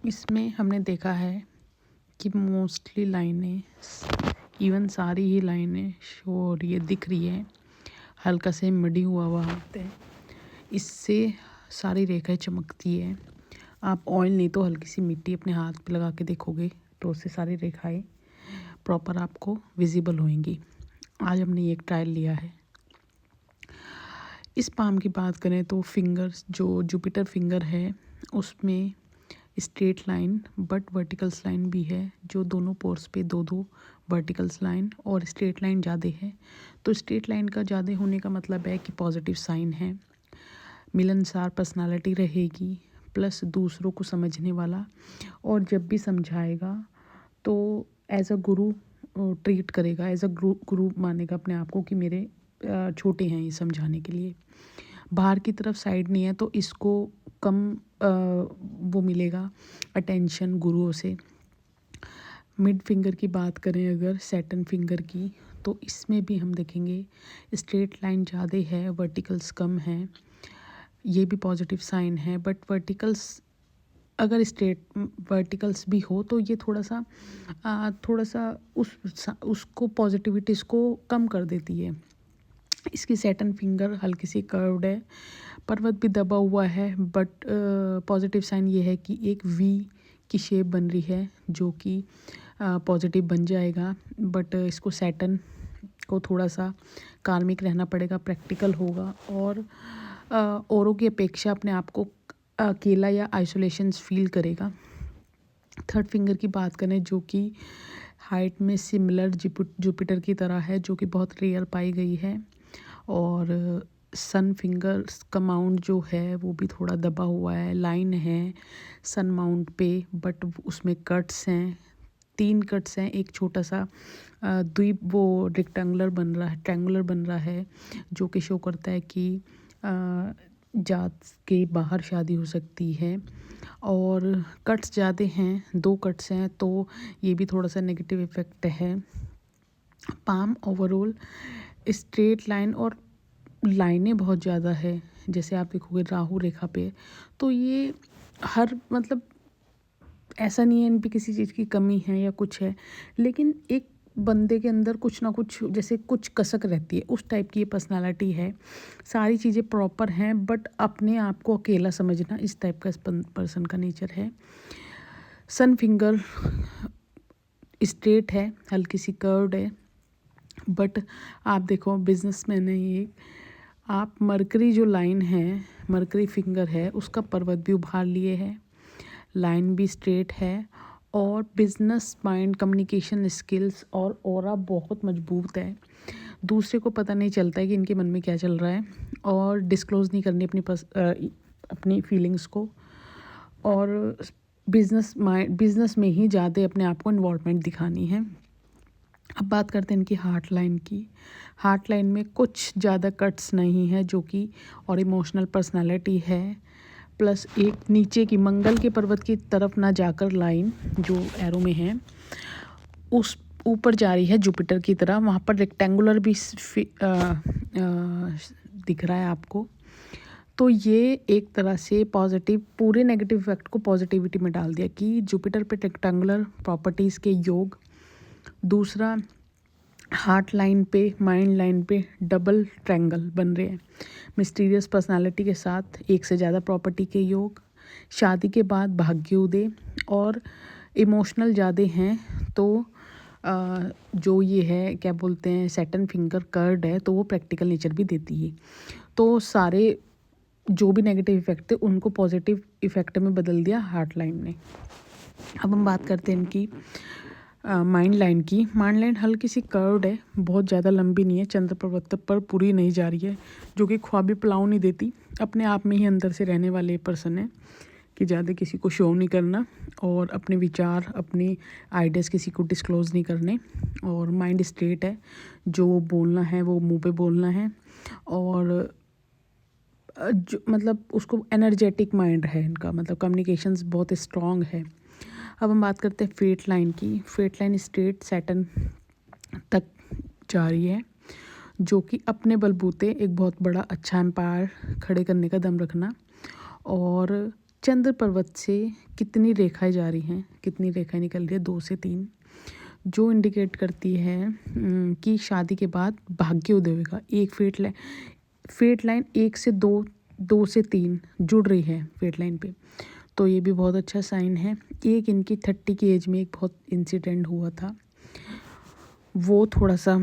इसमें हमने देखा है कि मोस्टली लाइनें, इवन सारी ही लाइनें शो हो रही है, दिख रही है, हल्का से मडी हुआ हाथ है, इससे सारी रेखाएं चमकती है। आप ऑयल नहीं तो हल्की सी मिट्टी अपने हाथ पे लगा के देखोगे तो उससे सारी रेखाएं प्रॉपर आपको विजिबल होंगी। आज हमने ये एक ट्रायल लिया है। इस पाम की बात करें तो फिंगर्स, जो जुपिटर फिंगर है उसमें straight line but verticals line भी है, जो दोनों पोर्स पे दो दो वर्टिकल्स लाइन और स्ट्रेट लाइन ज़्यादा है। तो स्ट्रेट लाइन का ज़्यादा होने का मतलब है कि पॉजिटिव साइन है, मिलनसार पर्सनालिटी रहेगी, प्लस दूसरों को समझने वाला, और जब भी समझाएगा तो एज अ गुरु ट्रीट करेगा, एज अ गुरु मानेगा अपने आप को कि मेरे छोटे हैं ये समझाने के लिए। बाहर की तरफ साइड नहीं है तो इसको कम वो मिलेगा अटेंशन गुरुओं से। मिड फिंगर की बात करें अगर सैटर्न फिंगर की, तो इसमें भी हम देखेंगे स्ट्रेट लाइन ज़्यादा है, वर्टिकल्स कम हैं, ये भी पॉजिटिव साइन है। बट वर्टिकल्स अगर स्ट्रेट वर्टिकल्स भी हो तो ये थोड़ा सा उसको पॉजिटिविटीज़ को कम कर देती है। इसकी सैटर्न फिंगर हल्की सी कर्व्ड है, पर्वत भी दबा हुआ है, बट पॉजिटिव साइन ये है कि एक वी की शेप बन रही है जो कि पॉजिटिव बन जाएगा। बट इसको सैटर्न को थोड़ा सा कार्मिक रहना पड़ेगा, प्रैक्टिकल होगा, और औरों की अपेक्षा अपने आप को अकेला या आइसोलेशंस फील करेगा। थर्ड फिंगर की बात करें जो कि हाइट में सिमिलर जुपिटर की तरह है, जो कि बहुत रेयर पाई गई है, और सन फिंगर्स का माउंट जो है वो भी थोड़ा दबा हुआ है, लाइन है सन माउंट पे, बट उसमें कट्स हैं, 3 कट्स हैं, एक छोटा सा द्वीप वो रेक्टेंगुलर बन रहा है, ट्रायंगुलर बन रहा है, जो कि शो करता है कि जात के बाहर शादी हो सकती है। और कट्स ज़्यादा हैं, 2 कट्स हैं, तो ये भी थोड़ा सा नेगेटिव इफ़ेक्ट है। पाम ओवरऑल स्ट्रेट लाइन और लाइनें बहुत ज़्यादा है, जैसे आप देखोगे राहु रेखा पे, तो ये हर मतलब ऐसा नहीं है इन पे किसी चीज़ की कमी है या कुछ है, लेकिन एक बंदे के अंदर कुछ ना कुछ जैसे कुछ कसक रहती है, उस टाइप की ये पर्सनालिटी है। सारी चीज़ें प्रॉपर हैं बट अपने आप को अकेला समझना, इस टाइप का इस पर्सन का नेचर है। सन फिंगर स्ट्रेट है, हल्की सी कर्व्ड है, बट आप देखो बिजनेसमैन है ये, आप मरकरी जो लाइन है, मरकरी फिंगर है, उसका पर्वत भी उभार लिए है, लाइन भी स्ट्रेट है, और बिजनेस माइंड, कम्युनिकेशन स्किल्स और ऑरा बहुत मजबूत है। दूसरे को पता नहीं चलता है कि इनके मन में क्या चल रहा है, और डिस्क्लोज़ नहीं करनी अपनी फीलिंग्स को, और बिजनेस में ही ज़्यादा अपने आप को इन्वॉल्वमेंट दिखानी है। अब बात करते हैं इनकी हार्ट लाइन की। हार्ट लाइन में कुछ ज़्यादा कट्स नहीं है, जो कि और इमोशनल पर्सनालिटी है, प्लस एक नीचे की मंगल के पर्वत की तरफ ना जाकर लाइन जो एरो में है उस ऊपर जा रही है जुपिटर की तरह, वहाँ पर रेक्टेंगुलर भी दिख रहा है आपको। तो ये एक तरह से पॉजिटिव, पूरे नेगेटिव इफेक्ट को पॉजिटिविटी में डाल दिया कि जुपिटर पे रेक्टेंगुलर प्रॉपर्टीज़ के योग। दूसरा, हार्ट लाइन पे, माइंड लाइन पे डबल ट्रायंगल बन रहे हैं, मिस्टीरियस पर्सनालिटी के साथ एक से ज़्यादा प्रॉपर्टी के योग, शादी के बाद भाग्योदय, और इमोशनल ज़्यादा हैं तो जो ये है क्या बोलते हैं सैटर्न फिंगर कर्ड है, तो वो प्रैक्टिकल नेचर भी देती है। तो सारे जो भी नेगेटिव इफेक्ट थे उनको पॉजिटिव इफेक्ट में बदल दिया हार्ट लाइन ने। अब हम बात करते हैं इनकी माइंड लाइन की। माइंड लाइन हल्की सी कर्व्ड है, बहुत ज़्यादा लंबी नहीं है, चंद्र पर्वत पर पूरी नहीं जा रही है, जो कि ख्वाबी पलाव नहीं देती, अपने आप में ही अंदर से रहने वाले पर्सन है कि ज़्यादा किसी को शो नहीं करना, और अपने विचार, अपने आइडियाज़ किसी को डिस्क्लोज़ नहीं करने, और माइंड स्ट्रेट है, जो बोलना है वो मुंह पे बोलना है, और जो मतलब उसको एनर्जेटिक माइंड है इनका, मतलब कम्युनिकेशंस बहुत स्ट्रॉन्ग है। अब हम बात करते हैं फेट लाइन की। फेट लाइन स्ट्रेट सैटर्न तक जा रही है, जो कि अपने बलबूते एक बहुत बड़ा अच्छा एम्पायर खड़े करने का दम रखना, और चंद्र पर्वत से कितनी रेखाएं जा रही हैं, कितनी रेखाएं निकल रही है, 2 से 3, जो इंडिकेट करती है कि शादी के बाद भाग्योदय होगा। एक फेट लाइन 1 से 2, 2 से 3 जुड़ रही है फेट लाइन पे, तो ये भी बहुत अच्छा साइन है। एक इनकी 30 की एज में एक बहुत इंसिडेंट हुआ था, वो थोड़ा सा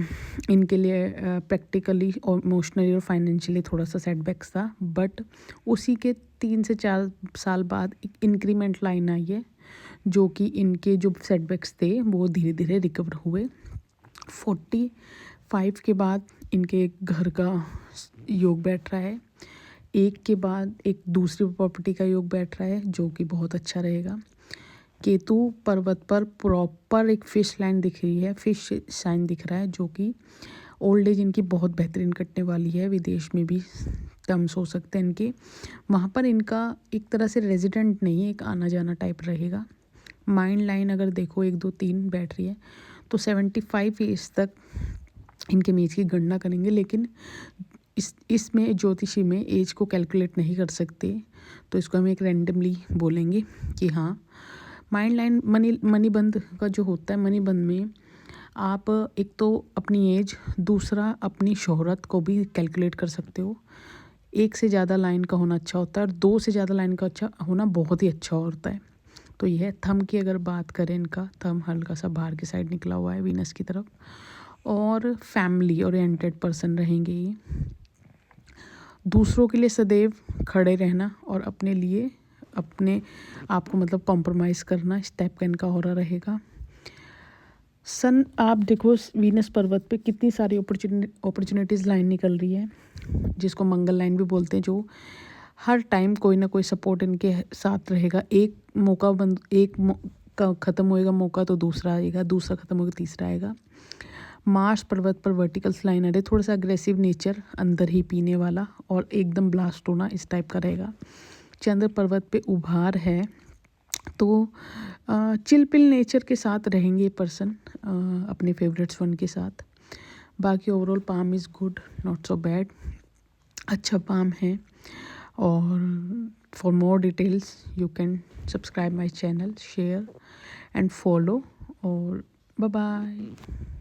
इनके लिए प्रैक्टिकली और इमोशनली और फाइनेंशियली थोड़ा सा सेटबैक्स था, बट उसी के 3 से 4 साल बाद एक इंक्रीमेंट लाइन आई है, जो कि इनके जो सेटबैक्स थे वो धीरे धीरे रिकवर हुए। 45 के बाद इनके घर का योग बैठ रहा है, एक के बाद एक दूसरी प्रॉपर्टी का योग बैठ रहा है, जो कि बहुत अच्छा रहेगा। केतु पर्वत पर प्रॉपर एक फिश लाइन दिख रही है, फिश साइन दिख रहा है, जो कि ओल्ड एज इनकी बहुत बेहतरीन कटने वाली है। विदेश में भी टर्म्स हो सकते हैं इनके, वहाँ पर इनका एक तरह से रेजिडेंट नहीं, एक आना जाना टाइप रहेगा। माइंड लाइन अगर देखो 1 2 3 बैठ रही है, तो 75 एज तक इनके एज की गणना करेंगे, लेकिन इसमें ज्योतिषी में एज को कैलकुलेट नहीं कर सकते, तो इसको हम एक रैंडमली बोलेंगे कि हाँ। माइंड लाइन मनी बंद का जो होता है, मनी बंद में आप एक तो अपनी एज, दूसरा अपनी शोहरत को भी कैलकुलेट कर सकते हो। 1 से ज़्यादा लाइन का होना अच्छा होता है, और 2 से ज़्यादा लाइन का अच्छा होना बहुत ही अच्छा होता है। तो यह थंब की अगर बात करें, इनका थंब हल्का सा बाहर की साइड निकला हुआ है वीनस की तरफ, और फैमिली ओरिएंटेड पर्सन रहेंगे ये। दूसरों के लिए सदैव खड़े रहना और अपने लिए अपने आप को मतलब कॉम्प्रोमाइज़ करना, इस टाइप का इनका ऑरा रहेगा। सन, आप देखो वीनस पर्वत पे कितनी सारी अपॉर्चुनिटीज़ लाइन निकल रही है, जिसको मंगल लाइन भी बोलते हैं, जो हर टाइम कोई ना कोई सपोर्ट इनके साथ रहेगा। एक का ख़त्म होएगा मौका तो दूसरा आएगा, दूसरा ख़त्म होगा तीसरा आएगा। मार्स पर्वत पर वर्टिकल्स लाइन आ रहे, थोड़ा सा अग्रेसिव नेचर, अंदर ही पीने वाला और एकदम ब्लास्ट होना, इस टाइप का रहेगा। चंद्र पर्वत पे उभार है, तो चिलपिल नेचर के साथ रहेंगे ये पर्सन अपने फेवरेट्स वन के साथ। बाकी overall palm is good, not so bad, अच्छा पाम है। और for more details you can subscribe my channel, share and follow, और बाय बाय।